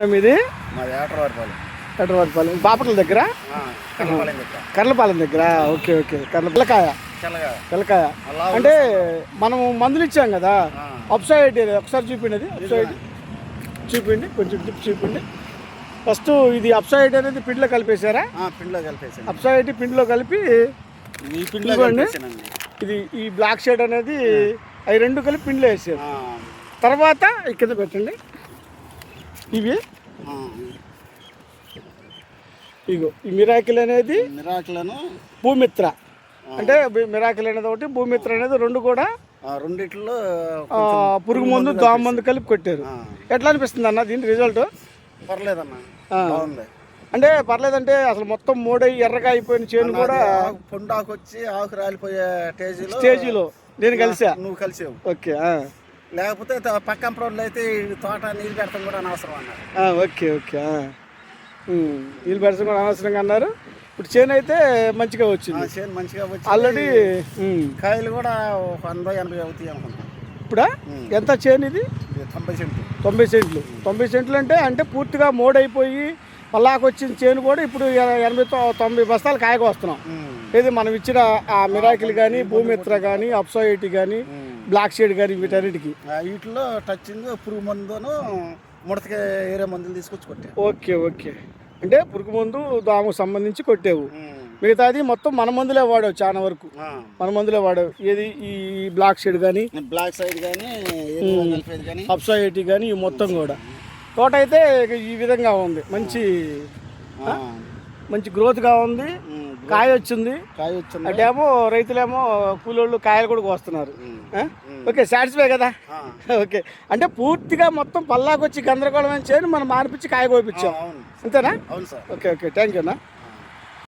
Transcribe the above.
ఇది మాది ఏటవారిపాలెం. ఏటవారిపాలెం బాపట్ల దగ్గర, కర్లపాలెం దగ్గర. కర్లపాలెం దగ్గర. Okay okay. పిల్లకాయ పిల్లకాయ అంటే మనం మందులు ఇచ్చాం కదా, అప్సైడ్ ఒకసారి చూపిండి. అప్సైడ్ చూపిండి, కొంచెం టిప్ చూపిండి. ఫస్ట్ ఇది అప్సైడ్ అనేది పిండిలో కలిపేశారా? పిండిలో కలిపేసాను. అప్సైడ్ పిండిలో కలిపి ఇదిగోండి, ఇది ఈ బ్లాక్ షేడ్ అనేది అవి రెండు కలిపి పిండిలో వేసారు. తర్వాత కింద పెట్టండి. ఇవి ఇగో ఈ మిరాకిల్ అనేది భూమిత్ర, అంటే మిరాకిల్ అనేది ఒకటి, భూమిత్ర అనేది రెండు కూడా రెండిట్లో పురుగు మందు దోమ మందు కలిపి కొట్టారు. ఎట్లా అనిపిస్తుంది అన్న దీని రిజల్ట్? పర్లేదన్న, అంటే పర్లేదంటే అసలు మొత్తం మూడై ఎర్రగా అయిపోయిన చేను కూడా పొండాకు వచ్చి ఆకు రాలిపోయే స్టేజీలో నేను కలిసా. నువ్వు కలిసావు. ఓకే. లేకపోతే పక్కన రోడ్లు అయితే తోట నీళ్ళు పెడతాం కూడా అనవసరం అన్నారు. Okay okay. నీళ్ళు పెడతాం కూడా అనవసరంగా అన్నారు. ఇప్పుడు చేను అయితే మంచిగా వచ్చింది. చేను మంచిగా వచ్చింది. ఆల్రెడీ కాయలు కూడా 100-80 అవుతాయి అనుకుంటా. ఇప్పుడా ఎంత చేను ఇది? 90 సెంట్లు. 90 సెంట్లు. 90 సెంట్లు అంటే పూర్తిగా మోడైపోయి పల్లాకు వచ్చిన చేను కూడా ఇప్పుడు 80-90 బస్తాలు కాయగా వస్తున్నాం. ఇది మనం ఇచ్చిన ఆ మిరాకిల్ కానీ, భూమిత్ర కానీ, అప్సోయిటీ కానీ, బ్లాక్ షేడ్ కానీ వీటన్నిటికి వీటిలో టచ్చింగ్ పురుగు మందును ముడతకి వేరే మందులు తీసుకొచ్చి కొట్టావు. Okay okay. అంటే పురుగు మందు దాముకు సంబంధించి కొట్టేవు. మిగతాది మొత్తం మన మందులే వాడావు, చాలా వరకు మన మందులే వాడావు. ఏది ఈ బ్లాక్ షేడ్ కానీ, బ్లాక్ సైడ్ కానీ, అప్సోయిటీ కానీ, ఈ మొత్తం కూడా తోట అయితే ఈ విధంగా ఉంది. మంచి గ్రోత్గా ఉంది. కాయ వచ్చింది. అటేమో రైతులేమో కూలోళ్ళు కాయలు కూడా కోస్తున్నారు. ఓకే, సాటిస్ఫై కదా? ఓకే. అంటే పూర్తిగా మొత్తం పల్లాకొచ్చి గందరగోళం చేయని మనం మానిపించి కాయ కోపించాం, అంతేనా? అవును sir. Okay okay. Thank you అన్న.